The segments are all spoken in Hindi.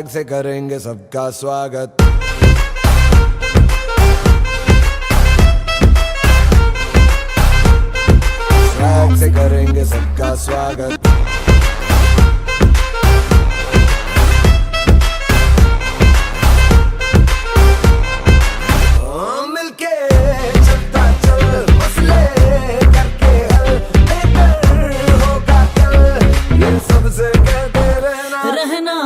स्वैग से करेंगे सबका स्वागत। स्वैग से करेंगे सबका स्वागत। मिलके चलता चल, मसले करके हल, बेहतर होगा कल, ये सबसे कहते रहना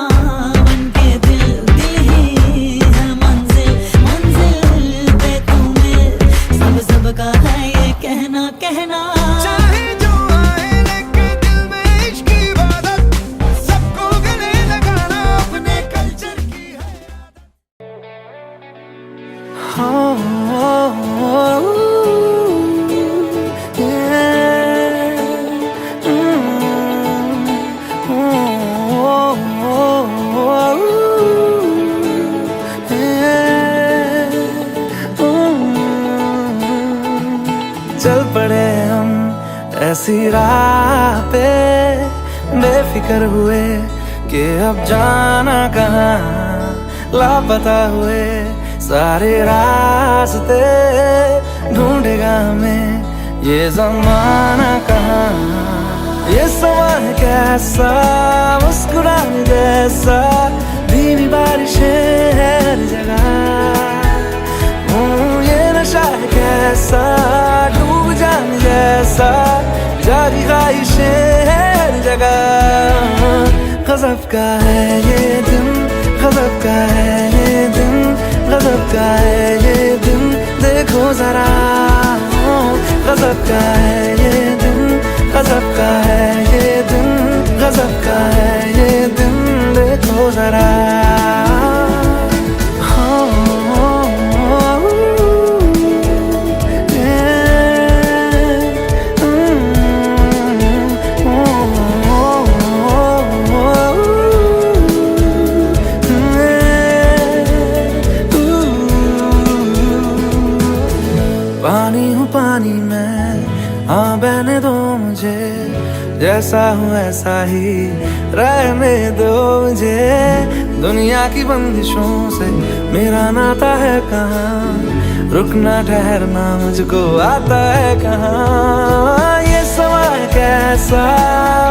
बनके दिल दिल ही है मंजिल, मंजिल पे तुम्हें सब का है ये कहना कहना। चाहे जो आए लेके दिल में इश्क की इबादत, सबको गले लगाना अपने कल्चर की है चल पड़े हम ऐसी राह पे, बेफिक्र हुए कि अब जाना कहाँ, लापता हुए सारे रास्ते, ढूंढेगा हमें ये जमाना कहाँ। ये समा है कैसा, मुस्कुराने जैसा, धीमी बारिशें है हर जगह। ये नशा है कैसा, डूब जाने जैसा, जारी ख्वाहिशें है हर जगह। गज़ब का है ये दिन, गज़ब का है ये दिन, गज़ब का है ये दिन, देखो जरा। गज़ब का है ये दिन, गज़ब का है ये दिन, गज़ब का है ये दिन, देखो जरा। पानी हूँ पानी मैं, हाँ बहने दो मुझे, जैसा हूँ ऐसा ही रहने दो मुझे। दुनिया की बंदिशों से मेरा नाता है कहाँ, रुकना ठहरना मुझको आता है कहाँ। ये समा है कैसा,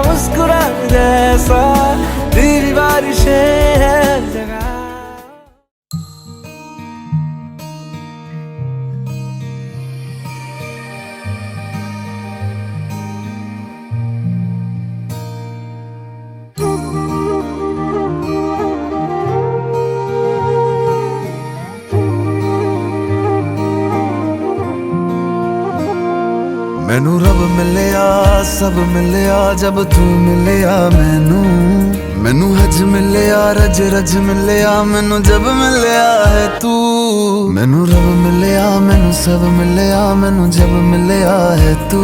मुस्कुराने जैसा, धीमी बारिशें है हर जगह। मैनू रब मिलिया, सब मिलिया जब तू मिलिया मैनू। मैनू हज मिलिया, रज रज मिलिया मैनू जब मिलिया है तू। मैनू रब मिलिया, मैनू सब मिलिया मैनू जब मिलिया है तू।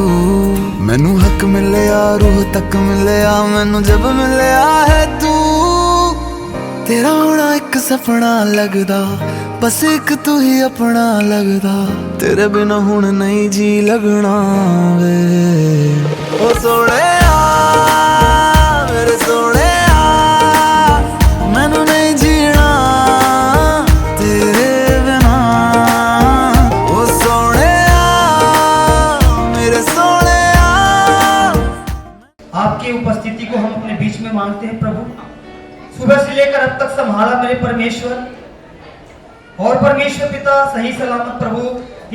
मैनू हक मिलिया, रूह तक मिलिया मैनू जब मिलिया है तू। तेरा होना एक सपना लगदा, बस एक तू ही अपना लगदा। तेरे बिना हुण नहीं जी लगना वे। ओ सोहणिया मेरे सोहणिया, मैनू नहीं जीना तेरे बिना। ओ सोहणिया मेरे सोहणिया। आपकी उपस्थिति को हम अपने बीच में मांगते हैं प्रभु। सुबह से लेकर अब तक संभाला मेरे परमेश्वर, और परमेश्वर पिता सही सलामत प्रभु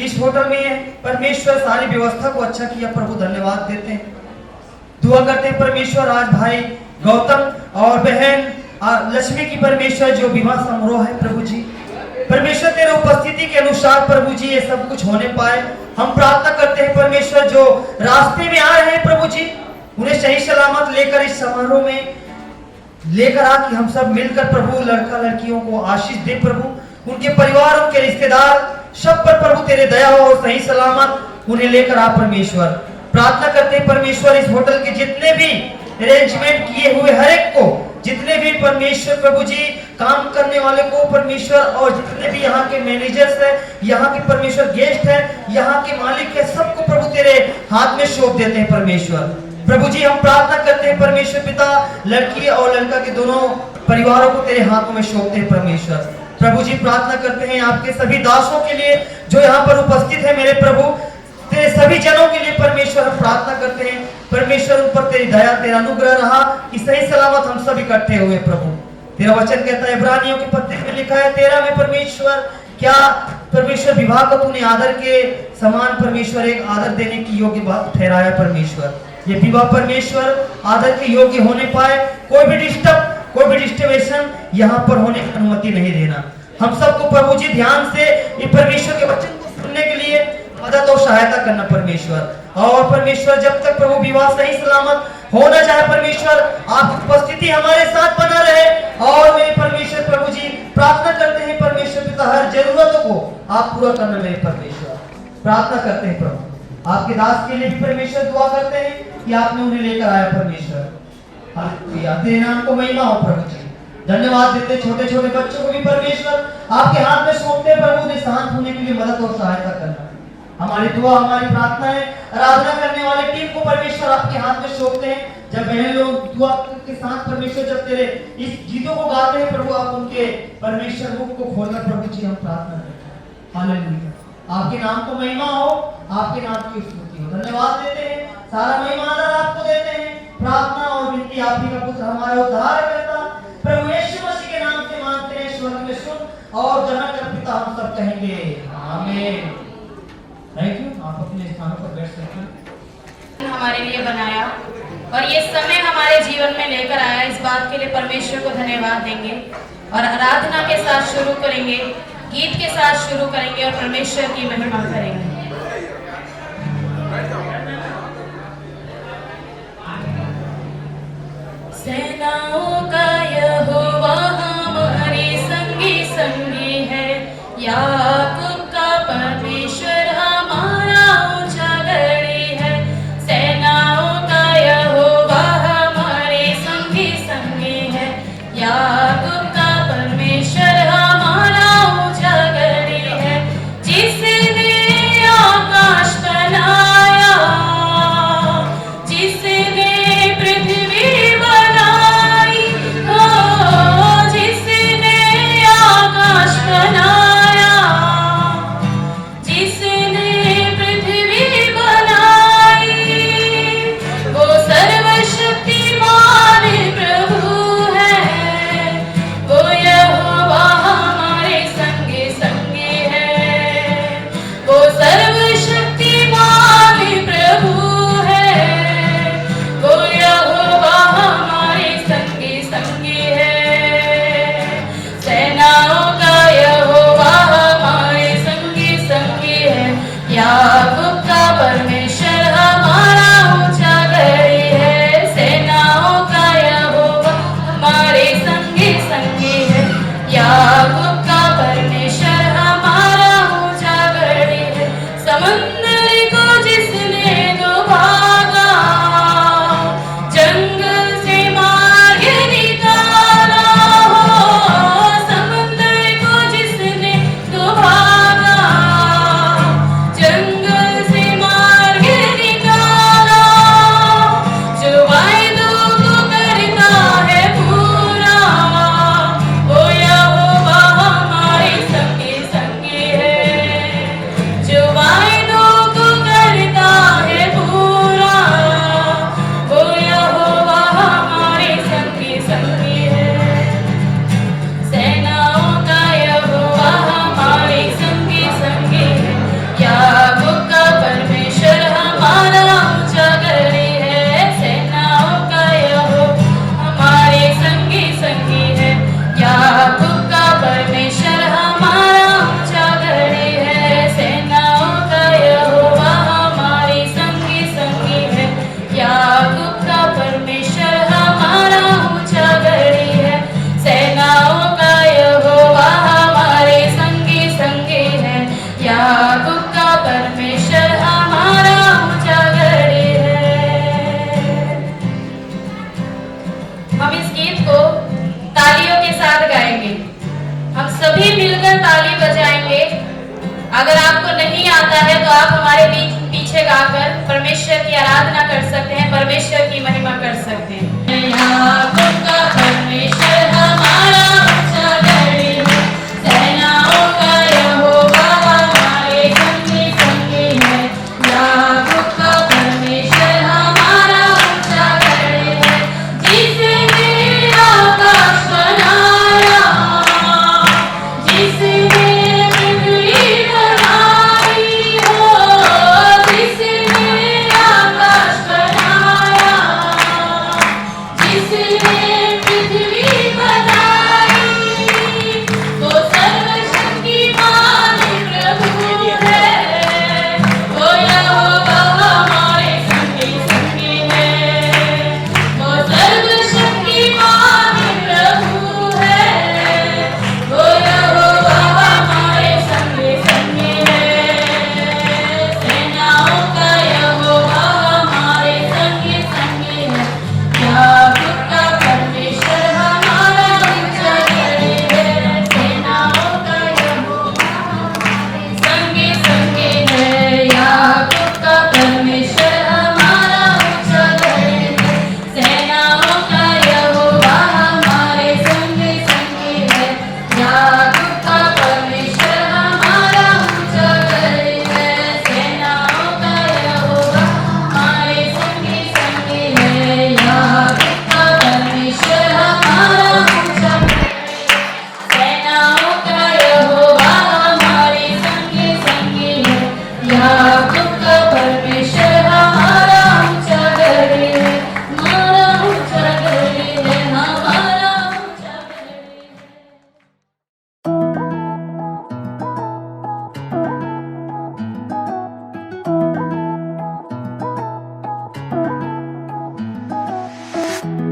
इस होटल में परमेश्वर सारी व्यवस्था को अच्छा किया प्रभु, धन्यवाद देते हैं। दुआ करते हैं परमेश्वर आज भाई गौतम और बहन लक्ष्मी की परमेश्वर जो विवाह समारोह है प्रभु जी, परमेश्वर तेरे उपस्थिति के अनुसार प्रभु जी ये सब कुछ होने पाए। हम प्रार्थना करते हैं परमेश्वर जो रास्ते में आ रहे हैं प्रभु जी, उन्हें सही सलामत लेकर इस समारोह में लेकर आके हम सब मिलकर प्रभु लड़का लड़कियों को आशीष दे प्रभु। उनके परिवार, उनके रिश्तेदार सब पर प्रभु तेरे दया हो और सही सलामत उन्हें लेकर आ परमेश्वर। प्रार्थना करते हैं परमेश्वर इस होटल के जितने भी अरेंजमेंट किए हुए हर एक को, जितने भी परमेश्वर प्रभु जी काम करने वाले को परमेश्वर, और जितने भी यहाँ के मैनेजर्स हैं, यहाँ के परमेश्वर गेस्ट हैं, यहाँ के मालिक है, सबको प्रभु तेरे हाथ में सौंप देते हैं परमेश्वर। प्रभु जी हम प्रार्थना करते हैं परमेश्वर पिता लड़की और लड़का के दोनों परिवारों को तेरे हाथों में सौंपते हैं परमेश्वर। प्रभु जी प्रार्थना करते हैं आपके सभी दासों के लिए जो यहाँ पर उपस्थित है मेरे प्रभु, तेरे सभी जनों के लिए परमेश्वर हम प्रार्थना करते हैं परमेश्वर, उन पर तेरी दया तेरा अनुग्रह रहा कि सही सलामत हम सब इकट्ठे हुए। प्रभु तेरा वचन कहता है इब्रानियों के पत्र में लिखा है 13 में परमेश्वर, क्या परमेश्वर विवाह को तूने आदर के समान परमेश्वर एक आदर देने की योग्य बात ठहराया परमेश्वर। ये विवाह परमेश्वर आदर के योग्य होने पाए, कोई भी डिस्टर्बेशन यहाँ पर होने की अनुमति नहीं देना। हम सबको प्रभु जी ध्यान से ये परमेश्वर के वचन को सुनने के लिए मदद और सहायता करना परमेश्वर। और परमेश्वर जब तक प्रभु विवाह सही सलामत होना चाहे परमेश्वर, आपकी उपस्थिति हमारे साथ बना रहे। और मेरे परमेश्वर प्रभु जी प्रार्थना करते हैं परमेश्वर पिता हर जरूरतों को आप पूरा करना मेरे परमेश्वर। प्रार्थना करते हैं प्रभु आपके दास के लिए भी परमेश्वर, दुआ करते हैं कि आपने उन्हें लेकर आया परमेश्वर। हालेलुया, तेरे नाम को महिमा हो प्रभु जी। धन्यवाद देते छोटे छोटे बच्चों को भी परमेश्वर आपके हाथ में सौंपते प्रभु, उन्हें शांत होने के लिए मदद और सहायता करना। हमारी दुआ हमारी प्रार्थना है आराधना करने वाले टीम को परमेश्वर आपके हाथ में सौंपते हैं। जब बहन लोग दुआ के साथ परमेश्वर जब तेरे इस गीतों को गाते हैं प्रभु, आप उनके परमेश्वर मुख को खोलकर प्रभु जी हम प्रार्थना करते हैं। हालेलुया, आपके नाम को महिमा हो, आपके नाम की स्तुति हो। धन्यवाद देते हैं, सारा महिमा आदर आपको देते हैं। प्रार्थना और विनती आप ही का पुत्र हमारा उद्धार करता प्रभु यीशु मसीह के नाम से मांगते हैं, स्वर्ग में सुन और जहाँ कर पिता हम सब कहेंगे आमीन। थैंक यू, आप अपने स्थानों पर बैठ सकते हैं। हमारे लिए बनाया और ये समय हमारे जीवन में लेकर आया, इस बात के लिए परमेश्वर को धन्यवाद देंगे और आराधना के साथ शुरू करेंगे, गीत के साथ शुरू करेंगे और परमेश्वर की महिमा करेंगे। सेनाओं का यहोवा हमारे संगी संगी है, याकूब का परमेश्वर हमारा ऊंचा गढ़ी है। सेनाओं का यहोवा हमारे संगी संगी है, याकूब का परमेश्वर हमारा ऊंचा गढ़ी है। जिसने आकाश बनाया, जिसने पृथ्वी बनाई, हो जिसने आकाश बनाया, जिसने पृथ्वी बनाई, वो सर्वशक्तिमान प्रभु है। वो यहोवा हमारे संगे संगे है, वो सर्वशक्तिमान प्रभु है। वो यहोवा हमारे संगे संगे है। सेनाओं का यहोवा हमारे संगी संगी है, याकूब का परमेश्वर हमारा ऊंचा गढ़ी है। सेनाओं का यहोवा हमारे संगी संगी है, याकूब का परमेश्वर हमारा ऊंचा गढ़ी है। समुद्र को जिसने डुबागा, जंगल से मार्ग निकाला, हो समुद्र को जिसने डुबागा, जंगल से मार्ग निकाला। जो वायदों को करता है पूरा, वो यहोवा हमारे संगे संगे है। जो वायदों को करता है पूरा, वो यहोवा हमारे संगे संगे है। सेनाओं का यहोवा हमारे संगे संगे है, याकूब का परमेश्वर हमारा ऊंचा गढ़ी है। सेनाओं का यहोवा हमारे संगे संगे है, याकूब का परमेश्वर हमारा ऊंचा गढ़ी है। सेनाओं का यहोवा हमारे संगे संगे है, याकूब का परमेश्वर हमारा ऊंचा गढ़ी है। सेनाओं का यहोवा हमारे संगे संगे है, याकूब का परमेश्वर हमारा ऊंचा गढ़ी है। हम इस गीत को तालियों के साथ गाएंगे, हम सभी मिलकर ताली बजाएंगे। अगर आपको नहीं आता है तो आप हमारे पीछे गाकर परमेश्वर की आराधना कर सकते हैं, परमेश्वर की महिमा कर सकते हैं। याकूब का परमेश्वर हमारा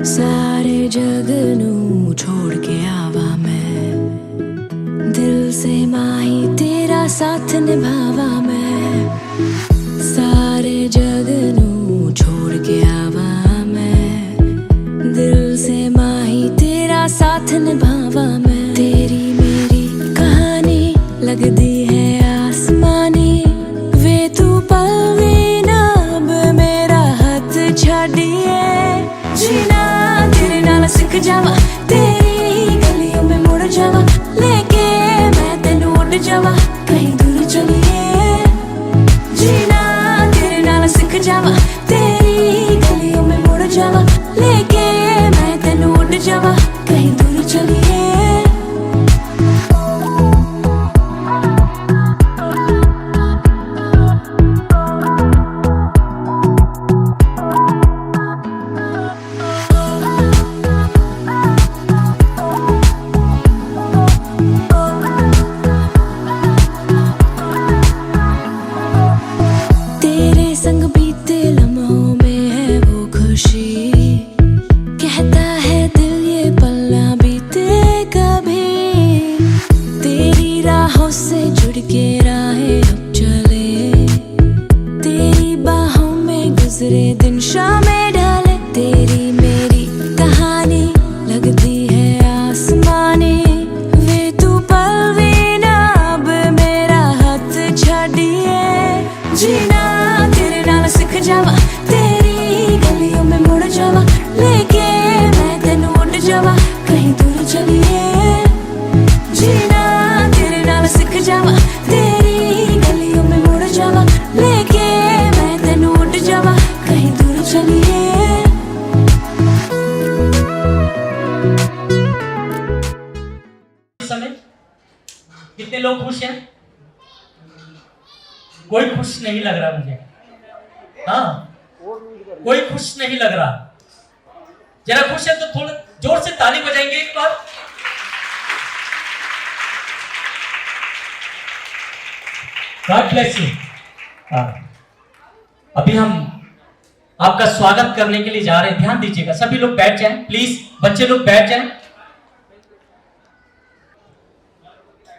सारे जग नू छोड़ के आवा मैं, दिल से माही तेरा साथ निभावा मैं। सारे जग नू छोड़ के आवा मैं, दिल से माही तेरा साथ निभावा मैं। तेरी मेरी कहानी लगदी है आसमानी, वे तू पल भी ना अब मेरा हाथ छाड़िए। जीना तेरे नाल सिख जावा, तेरी गलियों में मुड़ जावा, लेके मैं तेनू उड़ जावा कहीं दूर चलिए। जीना तेरे नाल सिख जावा, तेरी गलियों में मुड़ जावा, लेके मैं तेनू उड़ जावा कहीं दूर चलिए। तेरे संग बीते लम्हों में है वो खुशी, कहता है दिल ये पल ना बीते कभी। तेरी राहों से जुड़ के राहें अब चले, तेरी बाहों में गुजरे दिन शामें ढले। तेरी मेरी कहानी लगती है आसमानी, वे तू पल भी ना अब मेरा हाथ छाड़िए। जीना तेरे नाल सिख जावा, तेरी गलियों में मुड़ जावा, लेके मैं तेनू उड़ जावा कहीं दूर चलिए। जीना तेरे नाल सिख जावा, तेरी गलियों में मुड़ जावा, लेके मैं तेनू उड़ जावा कहीं दूर चलिए। इस समय कितने लोग खुश हैं? कोई खुश नहीं लग रहा मुझे। हाँ, कोई खुश नहीं लग रहा। जरा खुश है तो थोड़ा जोर से ताली बजाएंगे एक बार। God bless you. अभी हम आपका स्वागत करने के लिए जा रहे हैं। ध्यान दीजिएगा, सभी लोग बैठ जाएं प्लीज, बच्चे लोग बैठ जाएं।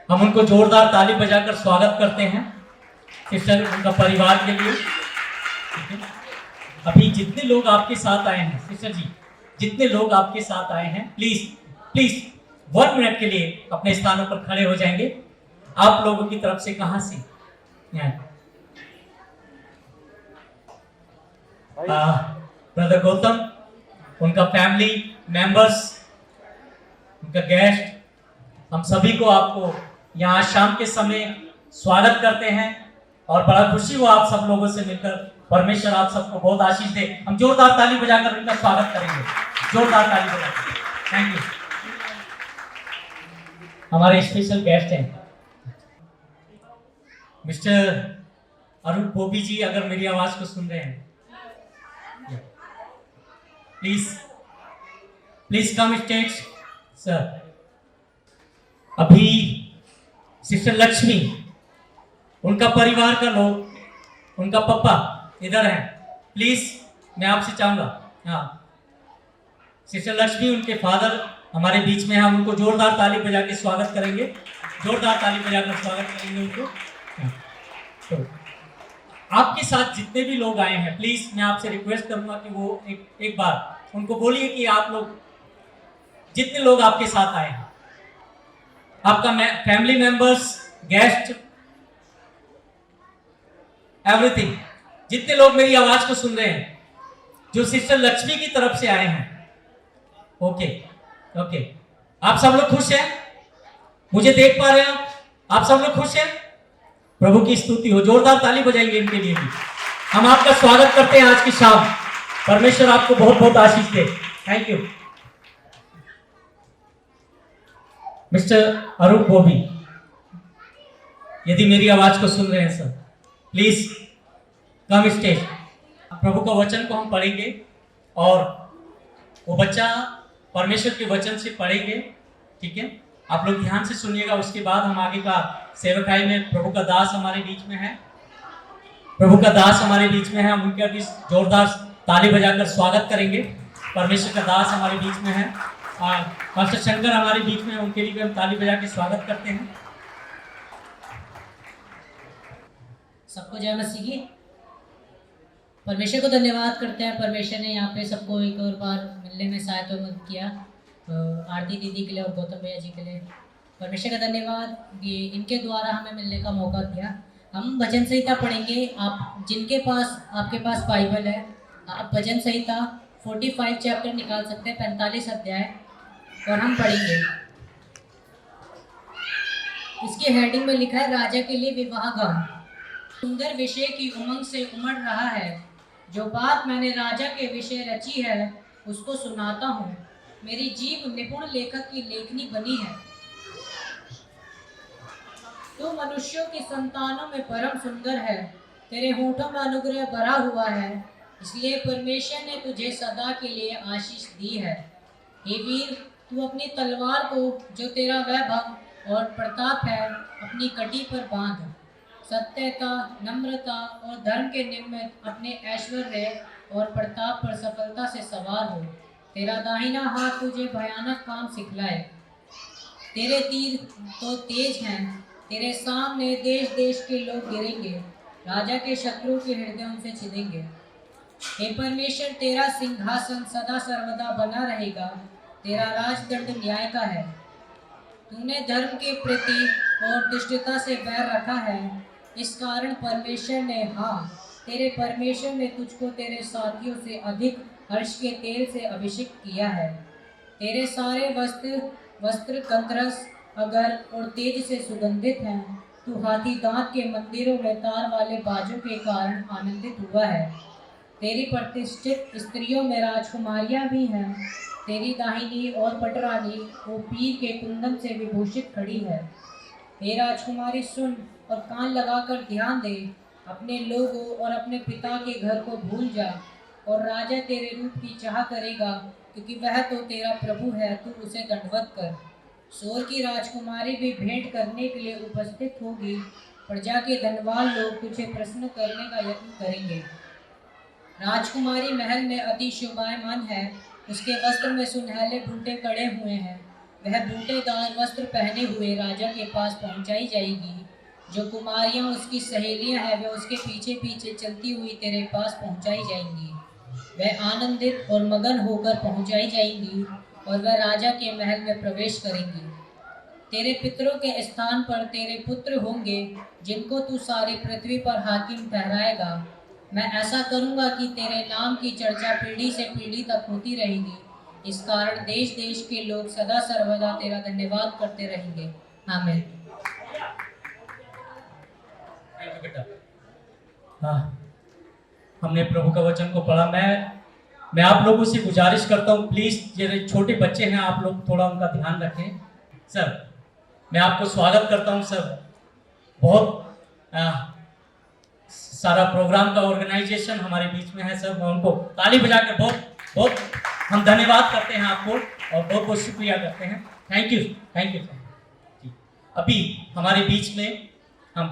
हम उनको जोरदार ताली बजाकर स्वागत करते हैं सिस्टर, उनका परिवार के लिए। अभी जितने लोग आपके साथ आए हैं सिस्टर जी, जितने लोग आपके साथ आए हैं, प्लीज प्लीज 1 मिनट के लिए अपने स्थानों पर खड़े हो जाएंगे। आप लोगों की तरफ से कहां से? ब्रदर गौतम, उनका फैमिली मेंबर्स, उनका गेस्ट, हम सभी को आपको यहाँ शाम के समय स्वागत करते हैं और बड़ा खुशी हुआ आप सब लोगों से मिलकर। परमेश्वर आप सबको बहुत आशीष दे। हम जोरदार ताली बजाकर उनका स्वागत करेंगे, जोरदार ताली बजाकर। Thank you. हमारे स्पेशल गेस्ट हैं मिस्टर अरुण बोबी जी, अगर मेरी आवाज को सुन रहे हैं please please come stage sir. अभी सिस्टर लक्ष्मी, उनका परिवार का लोग, उनका पापा इधर हैं, प्लीज मैं आपसे चाहूंगा। हाँ, सिस्टर लक्ष्मी, उनके फादर हमारे बीच में हैं। हम उनको जोरदार ताली बजा के स्वागत करेंगे, जोरदार ताली बजाकर स्वागत करेंगे उनको। हाँ, तो आपके साथ जितने भी लोग आए हैं, प्लीज मैं आपसे रिक्वेस्ट करूंगा कि वो एक बार उनको बोलिए कि आप लोग, जितने लोग आपके साथ आए हैं, आपका फैमिली मेंबर्स, गेस्ट, एवरीथिंग, जितने लोग मेरी आवाज को सुन रहे हैं, जो सिस्टर लक्ष्मी की तरफ से आए हैं, ओके ओके, आप सब लोग खुश हैं? मुझे देख पा रहे हैं आप सब लोग खुश हैं? प्रभु की स्तुति हो, जोरदार ताली बजाएंगे इनके लिए भी। हम आपका स्वागत करते हैं आज की शाम। परमेश्वर आपको बहुत बहुत आशीष दे। Thank you. Mister Arun Bobby, यदि मेरी आवाज को सुन रहे हैं सर, प्लीज कम स्टेज। प्रभु का वचन को हम पढ़ेंगे और वो बच्चा परमेश्वर के वचन से पढ़ेंगे, ठीक है? आप लोग ध्यान से सुनिएगा। उसके बाद हम आगे का सेवकाई में प्रभु का दास हमारे बीच में है, प्रभु का दास हमारे बीच में है, हम उनका भी जोरदार ताली बजाकर स्वागत करेंगे। परमेश्वर का दास हमारे बीच में है, पास्टर शंकर हमारे बीच में, उनके लिए हम ताली बजा के स्वागत करते हैं। सबको जय मसीह की। परमेश्वर को धन्यवाद करते हैं, परमेश्वर ने यहाँ पे सबको एक और बार मिलने में सहायता और मदद किया। आरती दीदी के लिए और गौतम भैया जी के लिए परमेश्वर का धन्यवाद, ये इनके द्वारा हमें मिलने का मौका दिया। हम भजन संहिता पढ़ेंगे। आप जिनके पास आपके पास बाइबल है, आप भजन संहिता 45 चैप्टर निकाल सकते हैं, 45 अध्याय, और हम पढ़ेंगे। इसकी हेडिंग में लिखा है राजा के लिए विवाह गान। सुंदर विषय की उमंग से उमड़ रहा है, जो बात मैंने राजा के विषय रची है उसको सुनाता हूँ। मेरी जीभ निपुण लेखक की लेखनी बनी है। तू मनुष्यों की संतानों में परम सुंदर है, तेरे होठों में अनुग्रह भरा हुआ है, इसलिए परमेश्वर ने तुझे सदा के लिए आशीष दी है। हे वीर, तू अपनी तलवार को जो तेरा वैभव और प्रताप है अपनी कटी पर बांध। सत्यता, नम्रता और धर्म के निमित्त अपने ऐश्वर्य और प्रताप पर सफलता से सवार हो। तेरा दाहिना हाथ तुझे भयानक काम सिखलाए। तेरे तीर तो तेज हैं, तेरे सामने देश देश के लोग गिरेंगे, राजा के शत्रु के हृदय उनसे छिदेंगे। हे परमेश्वर, तेरा सिंहासन सदा सर्वदा बना रहेगा, तेरा राजदंड न्याय का है। तूने धर्म के प्रति और दुष्टता से बैर रखा है, इस कारण परमेश्वर ने, हाँ, तेरे परमेश्वर ने तुझको तेरे साथियों से अधिक हर्ष के तेल से अभिषेक किया है। तेरे सारे वस्त्र गंधरस, अगर और तेज से सुगंधित हैं। तू हाथी दांत के मंदिरों में तार वाले बाजों के कारण आनंदित हुआ है। तेरी प्रतिष्ठित स्त्रियों में राजकुमारियां भी हैं। तेरी दाहिनी और पटरानी वो पीर के कुंदन से विभूषित खड़ी है। हे राजकुमारी, सुन और कान लगाकर ध्यान दे। अपने लोगों और अपने पिता के घर को भूल जा, और राजा तेरे रूप की चाह करेगा, क्योंकि वह तो तेरा प्रभु है, तू उसे दंडवत कर। सोर की राजकुमारी भी भेंट करने के लिए उपस्थित होगी। प्रजा के धनवान लोग तुझे प्रश्न करने का यत्न करेंगे। राजकुमारी महल में अति शोभायमान है, उसके वस्त्र में सुनहले बूटे कड़े हुए हैं। वह बूटेदार वस्त्र पहने हुए राजा के पास पहुंचाई जाएगी। जो कुमारियां उसकी सहेलियां हैं, वे उसके पीछे पीछे चलती हुई तेरे पास पहुंचाई जाएंगी। वह आनंदित और मगन होकर पहुंचाई जाएंगी, और वह राजा के महल में प्रवेश करेंगी। तेरे पितरों के स्थान पर तेरे पुत्र होंगे, जिनको तू सारी पृथ्वी पर हाकिम ठहराएगा। मैं ऐसा करूंगा कि तेरे नाम की चर्चा पीढ़ी से पीढ़ी तक होती रहेगी। इस कारण देश देश के लोग सदा सर्वदा तेरा धन्यवाद करते रहेंगे। आमीन। बेटा, हाँ, हमने प्रभु का वचन को पढ़ा। मैं आप लोगों से गुजारिश करता हूँ, प्लीज जो छोटे बच्चे हैं आप लोग थोड़ा उनका ध्यान रखें। सर, मैं आपको स्वागत करता हूँ सर। बहुत सारा प्रोग्राम का ऑर्गेनाइजेशन हमारे बीच में है सर। मैं उनको ताली बजाकर बहुत हम धन्यवाद करते हैं आपको, और बहुत बहुत शुक्रिया करते हैं। Thank you sir. अभी हमारे बीच में हम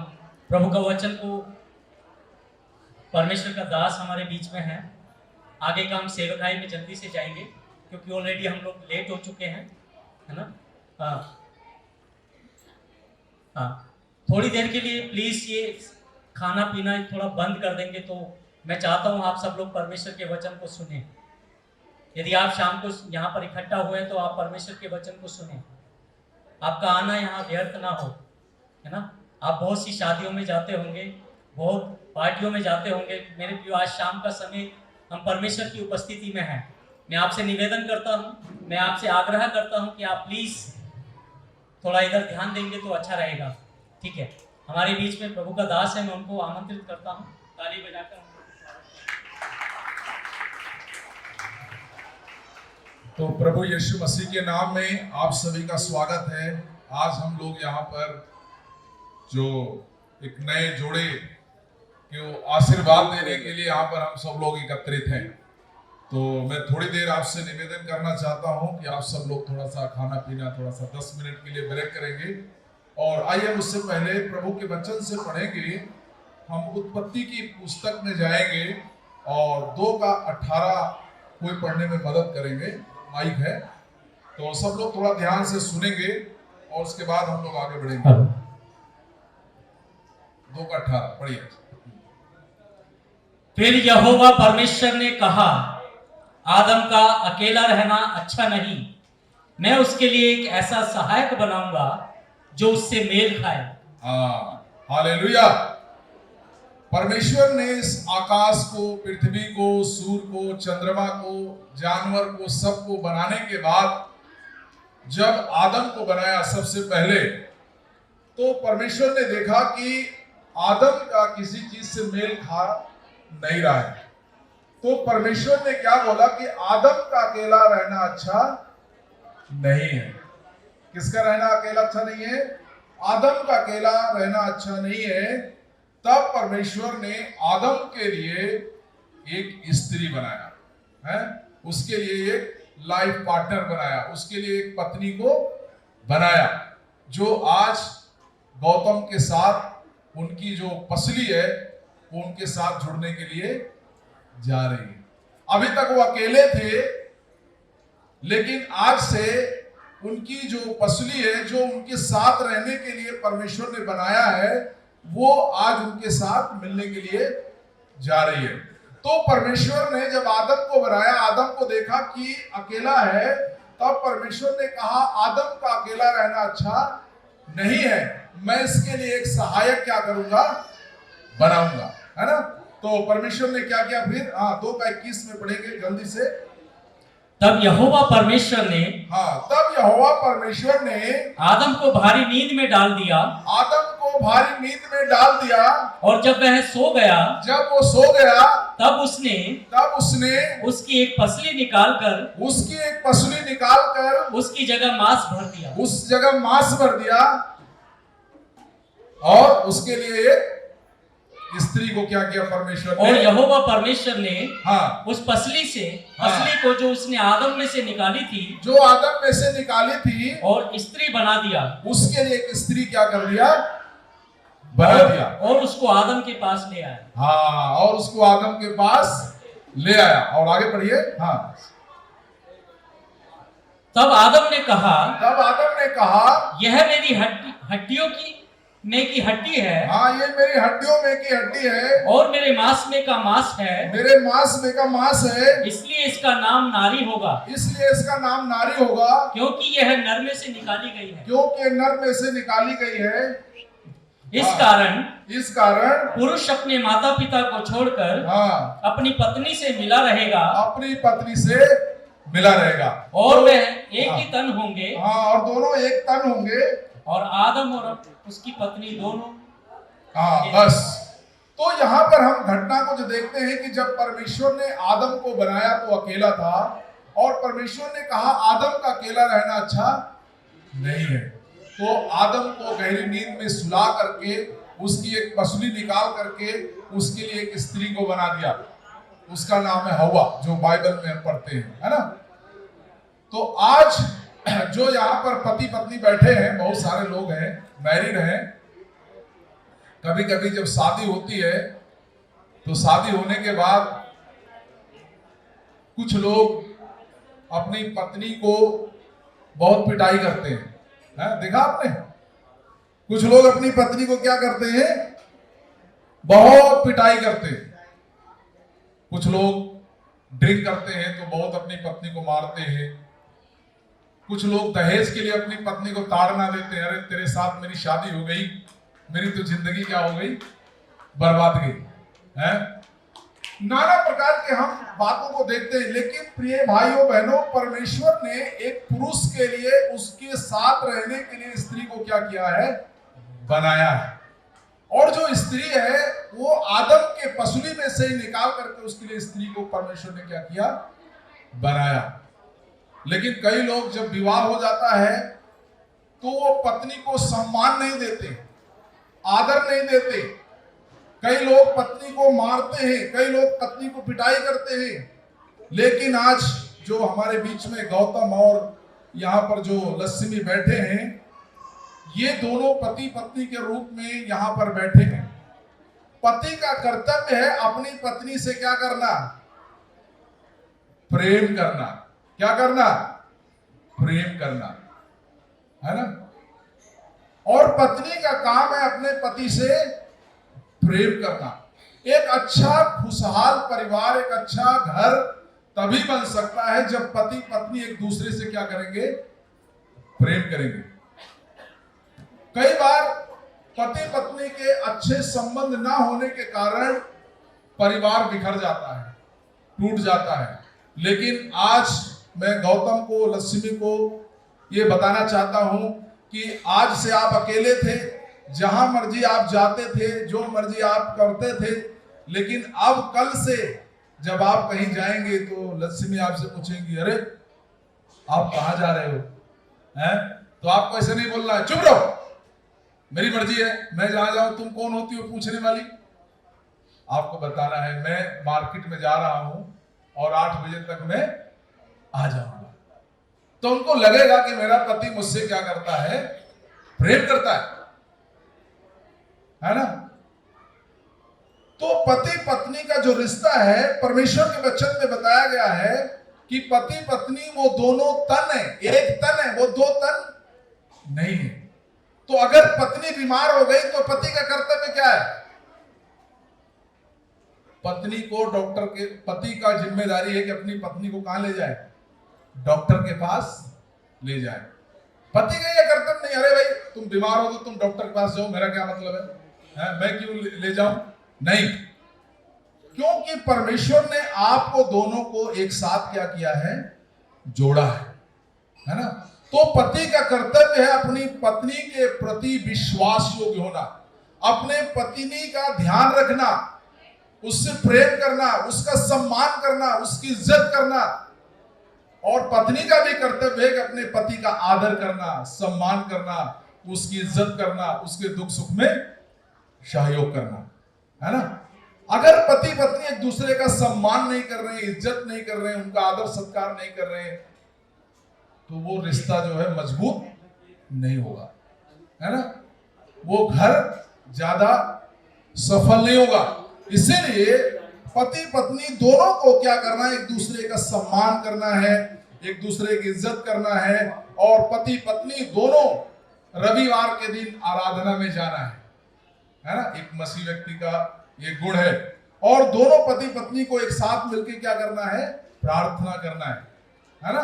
प्रभु का वचन को, परमेश्वर का दास हमारे बीच में है। आगे का हम सेवकाई में जल्दी से जाएंगे, क्योंकि ऑलरेडी हम लोग लेट हो चुके हैं, है ना। हाँ, थोड़ी देर के लिए प्लीज ये खाना पीना थोड़ा बंद कर देंगे, तो मैं चाहता हूँ आप सब लोग परमेश्वर के वचन को सुने। यदि आप शाम को यहाँ पर इकट्ठा हुए तो आप परमेश्वर के वचन को सुने। आपका आना यहाँ व्यर्थ ना हो, है ना। आप बहुत सी शादियों में जाते होंगे, बहुत पार्टियों में जाते होंगे। मेरे प्रिय, आज शाम का समय हम परमेश्वर की उपस्थिति में हैं। मैं आपसे निवेदन करता हूँ, मैं आपसे आग्रह करता हूँ कि आप प्लीज़ थोड़ा इधर ध्यान देंगे तो अच्छा रहेगा, ठीक है। हमारे बीच में प्रभु का दास है, मैं उनको आमंत्रित करता हूँ, ताली बजाकर। तो प्रभु यीशु मसीह के नाम में आप सभी का स्वागत है। आज हम लोग यहाँ पर जो एक नए जोड़े के आशीर्वाद देने के लिए यहाँ पर हम सब लोग एकत्रित हैं। तो मैं थोड़ी देर आपसे निवेदन करना चाहता हूँ कि आप सब लोग थोड़ा सा खाना पीना, थोड़ा सा 10 मिनट के लिए ब्रेक करेंगे। और आइए उससे पहले प्रभु के वचन से पढ़ेंगे। हम उत्पत्ति की पुस्तक में जाएंगे और 2 का 18 कोई पढ़ने में मदद करेंगे। माइक है तो सब लोग थोड़ा ध्यान से सुनेंगे और उसके बाद हम लोग आगे बढ़ेंगे। 2:18 पढ़िए। फिर यहोवा परमेश्वर ने कहा, आदम का अकेला रहना अच्छा नहीं, मैं उसके लिए एक ऐसा सहायक बनाऊंगा जो उससे मेल खाए। हालेलुया। परमेश्वर ने इस आकाश को, पृथ्वी को, सूर्य को, चंद्रमा को, जानवर को, सबको बनाने के बाद जब आदम को बनाया सबसे पहले, तो परमेश्वर ने देखा कि आदम का किसी चीज से मेल खा नहीं रहा है। तो परमेश्वर ने क्या बोला कि आदम का अकेला रहना अच्छा नहीं है। किसका रहना अकेला अच्छा नहीं है? आदम का अकेला रहना अच्छा नहीं है। तब परमेश्वर ने आदम के लिए एक स्त्री बनाया है, उसके लिए एक लाइफ पार्टनर बनाया, उसके लिए एक पत्नी को बनाया, जो आज गौतम के साथ उनकी जो पसली है वो उनके साथ जुड़ने के लिए जा रही है। अभी तक वो अकेले थे, लेकिन आज से उनकी जो पसली है, जो उनके साथ रहने के लिए परमेश्वर ने बनाया है, वो आज उनके साथ मिलने के लिए जा रही है। तो परमेश्वर ने जब आदम को बनाया, आदम को देखा कि अकेला है, तब परमेश्वर ने कहा आदम का अकेला रहना अच्छा नहीं है, मैं इसके लिए एक सहायक क्या करूंगा, बनाऊंगा, है ना। तो परमेश्वर ने क्या किया फिर? 2:21 में पढ़ेंगे जल्दी से। तब यहोवा परमेश्वर ने तब यहोवा परमेश्वर ने आदम को भारी नींद में डाल दिया। आदम को भारी नींद में डाल दिया। और जब वह सो गया, जब वो सो गया, तब उसने उसकी एक पसली निकाल कर उसकी जगह मांस भर दिया। उस जगह मांस भर दिया और उसके लिए एक स्त्री को क्या किया परमेश्वर ने? और यहोवा परमेश्वर ने उस पसली को जो उसने आदम में से निकाली थी, और स्त्री बना दिया, उसके लिए एक स्त्री क्या कर दिया? बना दिया और उसको आदम के पास ले आया। और उसको आदम के पास ले आया। और आगे पढ़िए। तब आदम ने कहा, यह मेरी हड्डियों में की हड्डी है। ये मेरी हड्डियों में की हड्डी है और मेरे मांस में का मांस है। इसलिए इसका नाम नारी होगा, क्योंकि यह नर में से निकाली गई है। इस कारण पुरुष अपने माता पिता को छोड़कर अपनी पत्नी से मिला रहेगा, और वह एक ही तन होंगे। और दोनों एक तन होंगे। और आदम और उसकी पत्नी दोनों बस। तो यहाँ पर हम घटना को जो देखते हैं कि जब परमेश्वर ने आदम को बनाया तो अकेला था, और परमेश्वर ने कहा आदम का अकेला रहना अच्छा नहीं है। तो आदम को गहरी नींद में सुला करके उसकी एक पसली निकाल करके उसके लिए एक स्त्री को बना दिया। उसका नाम है हव्वा, जो बाइबल में हम पढ़ते हैं, है ना। तो आज जो यहाँ पर पति पत्नी बैठे हैं, बहुत सारे लोग हैं, मैरिड हैं। कभी कभी जब शादी होती है तो शादी होने के बाद कुछ लोग अपनी पत्नी को बहुत पिटाई करते हैं। देखा आपने? कुछ लोग अपनी पत्नी को क्या करते हैं? बहुत पिटाई करते हैं। कुछ लोग ड्रिंक करते हैं तो बहुत अपनी पत्नी को मारते हैं। कुछ लोग दहेज के लिए अपनी पत्नी को ताड़ना देते हैं, अरे तेरे साथ मेरी शादी हो गई, मेरी तो जिंदगी क्या हो गई, बर्बाद गई है। नाना प्रकार के हम बातों को देखते हैं। लेकिन प्रिय भाइयों बहनों, परमेश्वर ने एक पुरुष के लिए, उसके साथ रहने के लिए स्त्री को क्या किया है? बनाया है। और जो स्त्री है वो आदम के पसली में से ही निकाल करके उसके लिए स्त्री को परमेश्वर ने क्या किया? बनाया। लेकिन कई लोग जब विवाह हो जाता है तो वो पत्नी को सम्मान नहीं देते, आदर नहीं देते। कई लोग पत्नी को मारते हैं, कई लोग पत्नी को पिटाई करते हैं। लेकिन आज जो हमारे बीच में गौतम और यहाँ पर जो लक्ष्मी बैठे हैं, ये दोनों पति पत्नी के रूप में यहाँ पर बैठे हैं। पति का कर्तव्य है अपनी पत्नी से क्या करना? प्रेम करना। क्या करना? प्रेम करना, है ना। और पत्नी का काम है अपने पति से प्रेम करना। एक अच्छा खुशहाल परिवार, एक अच्छा घर तभी बन सकता है जब पति पत्नी एक दूसरे से क्या करेंगे? प्रेम करेंगे। कई बार पति पत्नी के अच्छे संबंध ना होने के कारण परिवार बिखर जाता है, टूट जाता है। लेकिन आज मैं गौतम को, लक्ष्मी को ये बताना चाहता हूं कि आज से आप अकेले थे, जहां मर्जी आप जाते थे, जो मर्जी आप करते थे, लेकिन अब कल से जब आप कहीं जाएंगे तो लक्ष्मी आपसे पूछेंगी, अरे आप कहां जा रहे हो? हैं? तो आपको ऐसे नहीं बोलना है, चुप रहो, मेरी मर्जी है, मैं जहां जाऊं, तुम कौन होती हो पूछने वाली? आपको बताना है, मैं मार्केट में जा रहा हूं और 8 बजे तक मैं आ जाऊंगा। तो उनको लगेगा कि मेरा पति मुझसे क्या करता है? प्रेम करता है ना। तो पति पत्नी का जो रिश्ता है, परमेश्वर के वचन में बताया गया है कि पति पत्नी वो दोनों तन है, एक तन है, वो 2 तन नहीं है। तो अगर पत्नी बीमार हो गई तो पति का कर्तव्य क्या है? पत्नी को डॉक्टर के, पति का जिम्मेदारी है कि अपनी पत्नी को कहां ले जाए? डॉक्टर के पास ले जाए। पति का यह कर्तव्य नहीं, अरे भाई तुम बीमार हो तो तुम डॉक्टर के पास जाओ, मेरा क्या मतलब है, मैं क्यों ले जाऊं? नहीं, क्योंकि परमेश्वर ने आपको दोनों को एक साथ क्या किया है? जोड़ा है ना। तो पति का कर्तव्य है अपनी पत्नी के प्रति विश्वास योग्य होना, अपने पत्नी का ध्यान रखना, उससे प्रेम करना, उसका सम्मान करना, उसकी इज्जत करना। और पत्नी का भी कर्तव्य है कि अपने पति का आदर करना, सम्मान करना, उसकी इज्जत करना, उसके दुख सुख में सहयोग करना, है ना। अगर पति पत्नी एक दूसरे का सम्मान नहीं कर रहे, इज्जत नहीं कर रहे, उनका आदर सत्कार नहीं कर रहे, तो वो रिश्ता जो है मजबूत नहीं होगा, है ना। वो घर ज्यादा सफल नहीं होगा। इसीलिए पति पत्नी दोनों को क्या करना है? एक दूसरे का सम्मान करना है, एक दूसरे की इज्जत करना है। और पति पत्नी दोनों रविवार के दिन आराधना में जाना है ना। एक मसीह व्यक्ति का ये गुण है। और दोनों पति पत्नी को एक साथ मिलकर क्या करना है? प्रार्थना करना है ना।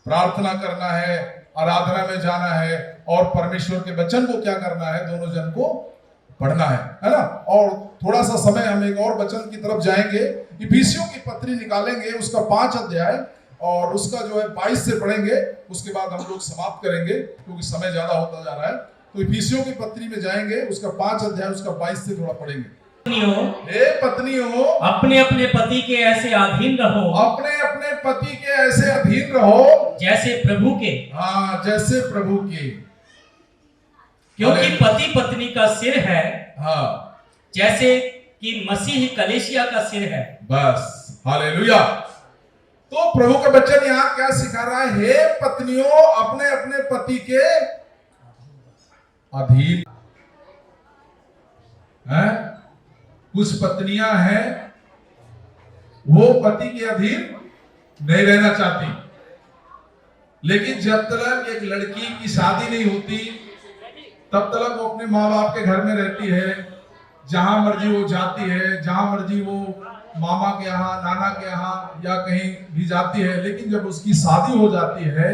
प्रार्थना करना है, आराधना में जाना है, और परमेश्वर के वचन को क्या करना है? दोनों जन को पढ़ना है ना। और थोड़ा सा समय हम एक और वचन की तरफ जाएंगे, इफिसियों की पत्री निकालेंगे, उसका 5 अध्याय और उसका जो है 22 से पढ़ेंगे। उसके बाद हम लोग समाप्त करेंगे क्योंकि समय ज्यादा होता जा रहा है। तो इफिसियों की पत्री में जाएंगे, उसका 5 अध्याय उसका 22 से थोड़ा पढ़ेंगे। हे पत्नियों, अपने अपने पति के ऐसे अधीन रहो, अपने अपने पति के ऐसे अधीन रहो जैसे प्रभु के। हाँ, जैसे प्रभु के, क्योंकि पति पत्नी का सिर है, हाँ, जैसे कि मसीह कलीसिया का सिर है। बस, हालेलुया। तो प्रभु का वचन यहाँ क्या सिखा रहा है? हे पत्नियों, अपने अपने पति के अधीन है। कुछ पत्नियां हैं वो पति के अधीन नहीं रहना चाहती, लेकिन जब तक एक लड़की की शादी नहीं होती तब तक वो अपने माँ बाप के घर में रहती है, जहां मर्जी वो जाती है, जहां मर्जी वो मामा के यहाँ, नाना के यहाँ या कहीं भी जाती है। लेकिन जब उसकी शादी हो जाती है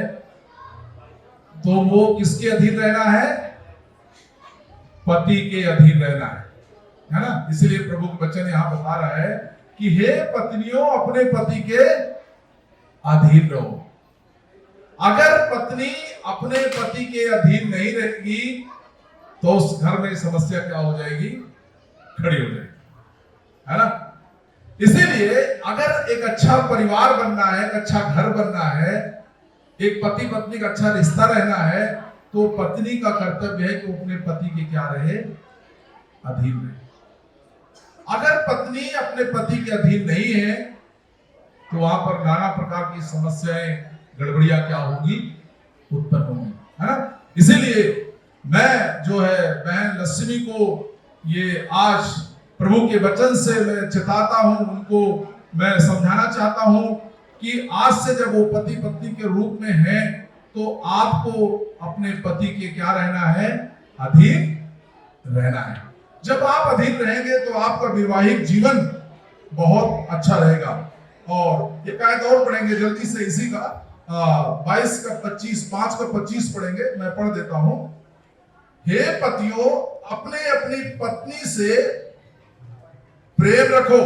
तो वो किसके अधीन रहना है? पति के अधीन रहना है ना। इसलिए प्रभु का वचन यहाँ बता रहा है कि हे पत्नियों, अपने पति के अधीन रहो। अगर पत्नी अपने पति के अधीन नहीं रहेगी तो उस घर में समस्या क्या हो जाएगी? खड़ी हो जाएगी, है ना। इसीलिए अगर एक अच्छा परिवार बनना है, एक अच्छा घर बनना है, एक पति पत्नी का अच्छा रिश्ता रहना है, तो पत्नी का कर्तव्य है कि वो अपने पति के क्या रहे? अधीन रहे। अगर पत्नी अपने पति के अधीन नहीं है तो वहां पर नाना प्रकार की समस्याएं, गड़बड़ियां क्या होगी? उत्पन्न होंगी, है ना। इसीलिए मैं जो है बहन लक्ष्मी को ये आज प्रभु के वचन से मैं चेताता हूं, उनको मैं समझाना चाहता हूं कि आज से जब वो पति पत्नी के रूप में है तो आपको अपने पति के क्या रहना है, अधीन रहना है। जब आप अधीन रहेंगे तो आपका वैवाहिक जीवन बहुत अच्छा रहेगा। और एक आयत और पढ़ेंगे जल्दी से इसी का 22 का 25, 5 का 25 पढ़ेंगे, मैं पढ़ देता हूं। हे पतियों, अपने अपनी पत्नी से प्रेम रखो,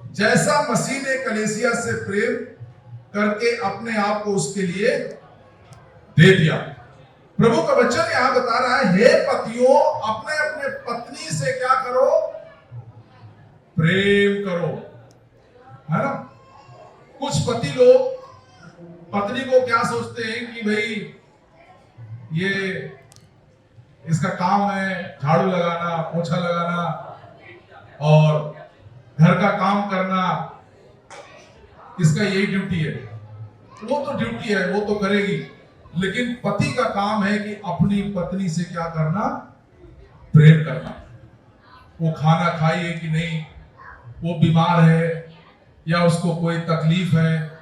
जैसा मसीह ने कलीसिया से प्रेम करके अपने आप को उसके लिए दे दिया। प्रभु का वचन यहां बता रहा है, हे पतियों, अपने अपने पत्नी से क्या करो, प्रेम करो, है ना। कुछ पति लोग पत्नी को क्या सोचते हैं कि भाई ये इसका काम है झाड़ू लगाना, पोछा लगाना और घर का काम करना, इसका यही ड्यूटी है। वो तो ड्यूटी है, वो तो करेगी, लेकिन पति का काम है कि अपनी पत्नी से क्या करना, प्रेम करना। वो खाना खाई है कि नहीं, वो बीमार है या उसको कोई तकलीफ है,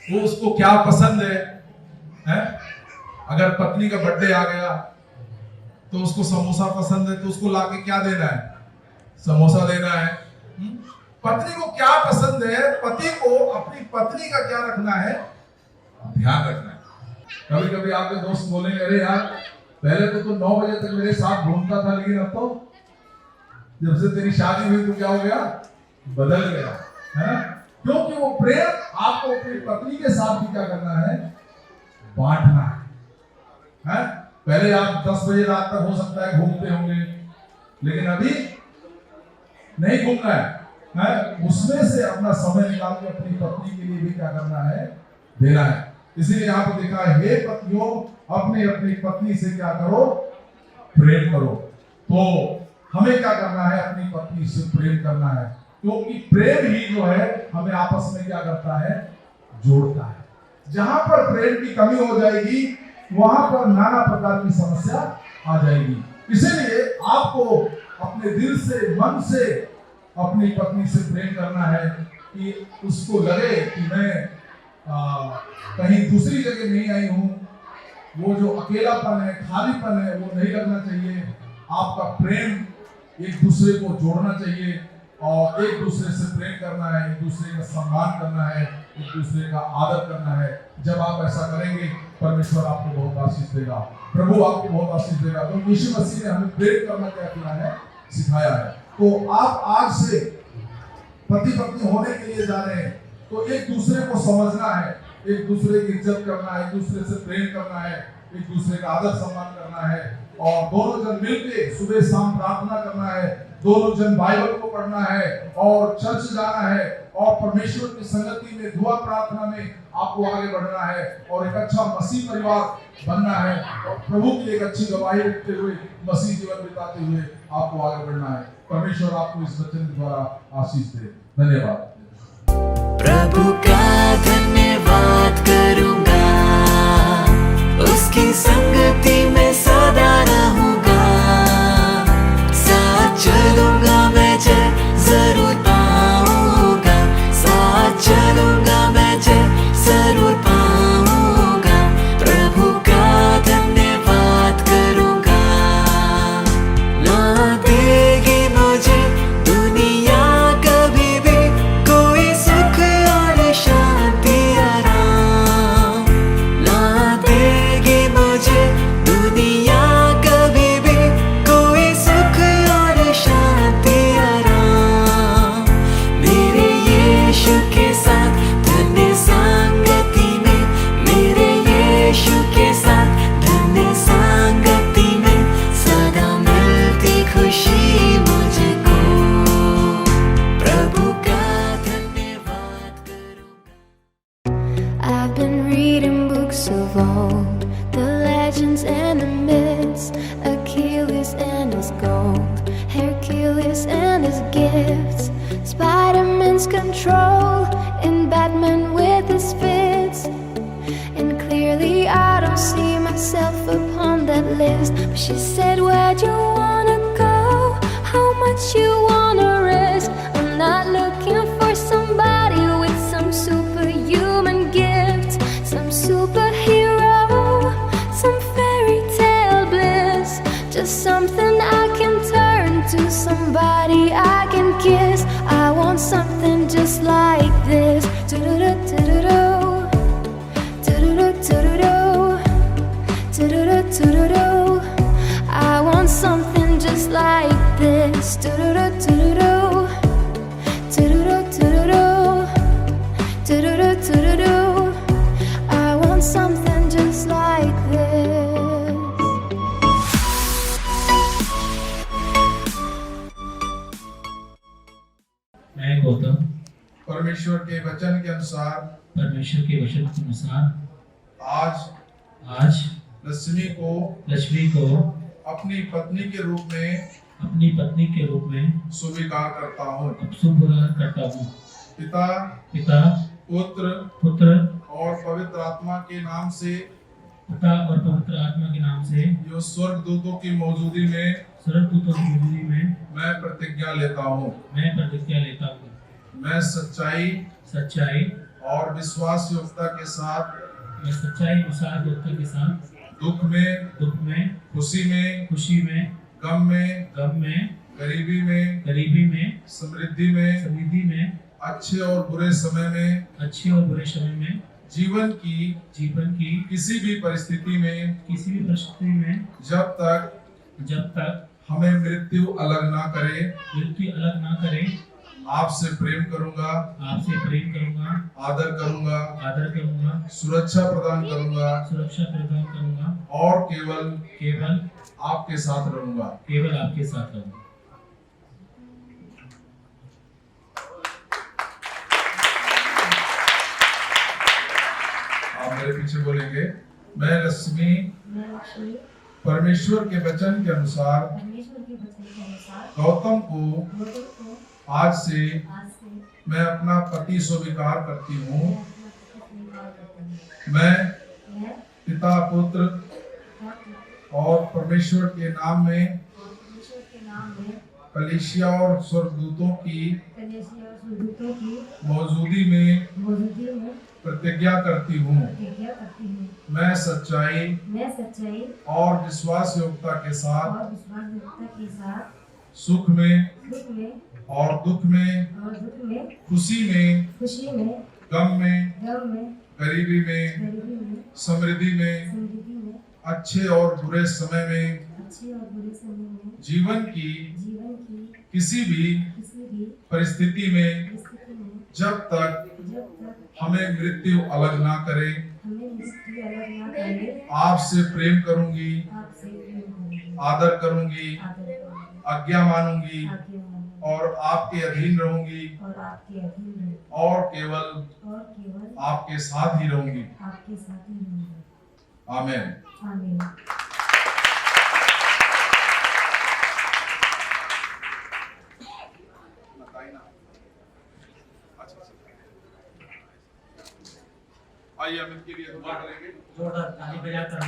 वो उसको क्या पसंद है? अगर पत्नी का बर्थडे आ गया तो उसको समोसा पसंद है तो उसको लाके क्या देना है, समोसा देना है। पत्नी को क्या पसंद है, पति को अपनी पत्नी का क्या रखना है, ध्यान रखना है। कभी कभी आपके दोस्त बोलेंगे, अरे यार पहले तो तू 9 बजे तक मेरे साथ घूमता था, लेकिन अब तो जब से तेरी शादी हुई तो क्या हो गया, बदल गया, है ना। क्योंकि वो प्रेम आपको अपनी पत्नी के साथ भी क्या करना है, बांटना है। पहले आप 10 बजे रात तक हो सकता है घूमते होंगे, लेकिन अभी नहीं घूमना है। उसमें से अपना समय निकाल के अपनी पत्नी के लिए भी क्या करना है, देना है। इसीलिए यहाँ पर देखा है, हे पतियों, अपनी अपनी पत्नी से क्या करो, प्रेम करो। तो हमें क्या करना है, अपनी पत्नी से प्रेम करना है, क्योंकि प्रेम ही जो है हमें आपस में क्या करता है, जोड़ता है। जहां पर प्रेम की कमी हो जाएगी वहां पर नाना प्रकार की समस्या आ जाएगी। इसीलिए आपको अपने दिल से, मन से अपनी पत्नी से प्रेम करना है कि उसको लगे कि मैं कहीं दूसरी जगह नहीं आई हूं। वो जो अकेलापन है, खालीपन है, वो नहीं लगना चाहिए। आपका प्रेम एक दूसरे को जोड़ना चाहिए और एक दूसरे से प्रेम करना है, एक दूसरे का सम्मान करना है, एक दूसरे का आदर करना है। जब आप ऐसा करेंगे परमेश्वर आपको बहुत आशीष देगा, प्रभु आपको बहुत आशीष देगा। तो यीशु मसीह ने हमें प्रेम करना क्या किया है, सिखाया है। तो आप आज से पति पत्नी होने के लिए जा रहे हैं तो एक दूसरे को समझना है, एक दूसरे की इज्जत करना है, एक दूसरे से प्रेम करना है, एक दूसरे का आदर सम्मान करना है और दोनों जन मिलके सुबह शाम प्रार्थना करना है, दोनों जन बाइबल को पढ़ना है और चर्च जाना है और परमेश्वर की संगति में, दुआ प्रार्थना में आपको आगे बढ़ना है और एक अच्छा मसीह परिवार बनना है और प्रभु की एक अच्छी गवाही रखते हुए मसीह जीवन बिताते हुए आपको आगे बढ़ना है। परमेश्वर आपको इस वचन द्वारा आशीष दे। धन्यवाद। प्रभु का धन्यवाद करूंगा, उसकी संगति में सदा रहूंगा, साथ चलूंगा मैं जय जरूर पाऊंगा, साथ चलूंगा मैं जय जरूर पाऊंगा। प्रभु का धन्यवाद करूंगा, ना देगी मुझे दुनिया कभी भी कोई सुख और शांति आराम, ना देगी मुझे दुनिया कभी भी कोई सुख और शांति आराम। मेरे यीशु के साथ धन्य संगति में, मेरे यीशु के साथ धन्य संगति में सदा मिलती खुशी मुझको। प्रभु का धन्यवाद करूंगा। I've been reading books of old, the legends and the myths, Achilles and his gold, Hercules and his gifts, Spider-Man's control, and Batman with his fits. And clearly I don't see myself upon that list. But she said, where'd you wanna go? How much you wanna risk? I'm not looking for somebody to somebody I can kiss. I want something just like this. Do-do-do-do-do-do. Do-do-do-do-do. I want something just like this. Do-do-do-do-do. I want something just like this. मैं गौतम परमेश्वर के वचन के अनुसार परमेश्वर के वचन के अनुसार आज लक्ष्मी को अपनी पत्नी के रूप में स्वीकार करता हूँ। पिता पुत्र और पवित्र आत्मा के नाम से जो स्वर्गदूतों की मौजूदगी में मैं प्रतिज्ञा लेता हूँ। मैं सच्चाई और विश्वास योग्यता के साथ दुख में खुशी में गम में गरीबी में समृद्धि में अच्छे और बुरे समय में जीवन की किसी भी परिस्थिति में जब तक हमें मृत्यु अलग ना करे आपसे प्रेम करूंगा आदर करूंगा सुरक्षा प्रदान करूंगा और केवल आपके साथ रहूंगा। आप मेरे पीछे बोलेंगे, मैं लक्ष्मी परमेश्वर के वचन के अनुसार गौतम को आज से मैं अपना पति स्वीकार करती हूँ। मैं पिता पुत्र और परमेश्वर के नाम में कलीसिया और स्वर्गदूतों की मौजूदगी में प्रतिज्ञा करती हूँ। मैं सच्चाई और विश्वास योग्यता के साथ सुख में और दुख में खुशी में गम में गरीबी में समृद्धि में अच्छे और बुरे समय में जीवन की किसी भी परिस्थिति में जब तक हमें मृत्यु अलग ना करे आपसे प्रेम करूंगी, आदर करूंगी, आज्ञा मानूंगी और आपके अधीन रहूंगी और केवल आपके साथ ही रहूंगी। आमीन। आइए हम इनके लिए दुआ करेंगे। जोरदार ताली बजाकर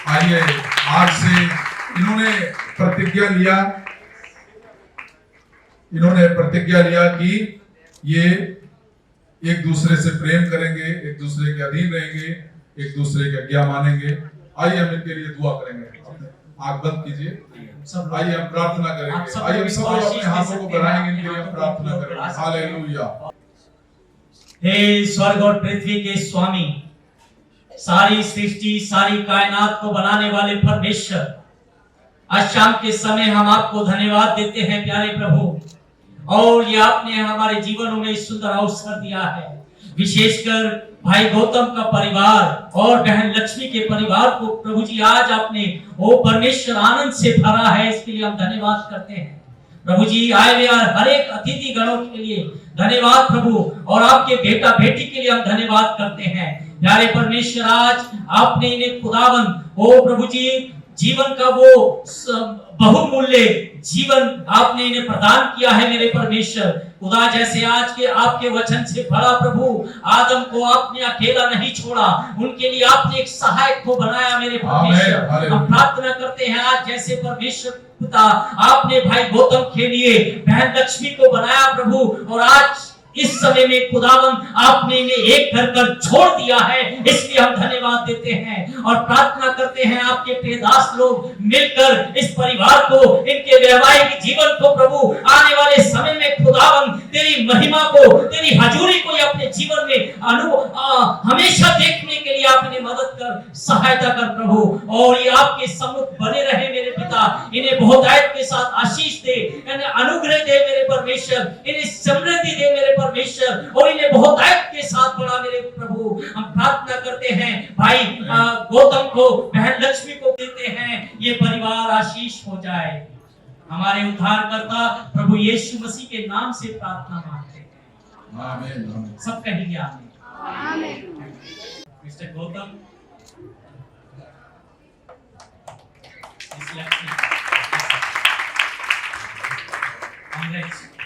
आइए, आज से इन्होंने प्रतिज्ञा लिया कि ये एक दूसरे से प्रेम करेंगे, एक दूसरे के अधीन रहेंगे, एक दूसरे की आज्ञा मानेंगे। आइए हम इनके लिए दुआ करेंगे। आंख बंद कीजिए, आइए हम प्रार्थना करेंगे। आइए हम सब लोग अपने हाथों को बढ़ाएंगे, इनके लिए हम प्रार्थना करेंगे। हालेलुया। हे स्वर्ग और पृथ्वी के स्वामी, सारी सृष्टि सारी कायनात को बनाने वाले परमेश्वर, आज शाम के समय हम आपको धन्यवाद देते हैं प्यारे प्रभु, और ये आपने हमारे जीवनों में सुंदर अवसर दिया है। विशेषकर भाई गौतम का परिवार और बहन लक्ष्मी के परिवार को प्रभु जी आज आपने वो परमेश्वर आनंद से भरा है, इसके लिए हम धन्यवाद करते हैं। प्रभु जी आए हुए हर एक अतिथि गणों के लिए धन्यवाद प्रभु, और आपके बेटा बेटी के लिए हम धन्यवाद करते हैं। प्यारे परमेश्वर, आज आपने इन्हें खुदावन ओ प्रभु जी जीवन का वो बहुमूल्य जीवन आपने इन्हें प्रदान किया है मेरे परमेश्वर खुदा। जैसे आज के आपके वचन से भरा प्रभु, आदम को आपने अकेला नहीं छोड़ा, उनके लिए आपने एक सहायक को बनाया मेरे परमेश्वर। हम प्रार्थना करते हैं आज जैसे परमेश्वर पिता आपने भाई गौतम के लिए बहन लक्ष्मी को बनाया प्रभु, और आज इस समय में खुदावन आपने इन्हें एक घर कर छोड़ दिया है, इसलिए हम धन्यवाद देते हैं और प्रार्थना करते हैं आपके प्रिय दास लोग मिलकर इस परिवार को, इनके वैवाहिक जीवन को प्रभु आने वाले समय में खुदावन तेरी महिमा को, तेरी हजूरी को अपने जीवन में हमेशा देखने के लिए आप इन्हें मदद कर, सहायता कर प्रभु, और ये आपके सम्मुख बने रहे मेरे पिता। इन्हें बहुतायत के साथ आशीष दे, इन्हें अनुग्रह दे मेरे परमेश्वर, इन्हें समृद्धि दे मेरे परमेश्वर, और इन्हें बहुतायत के साथ बढ़ा मेरे प्रभु। हम प्रार्थना करते हैं भाई गौतम को, बहन लक्ष्मी को देते हैं, ये परिवार आशीष हो जाए। हमारे उद्धारकर्ता प्रभु यीशु मसीह के नाम से प्रार्थना मांगते हैं, आमीन। सब कहेंगे आमीन। Mister Gautam, Congrats.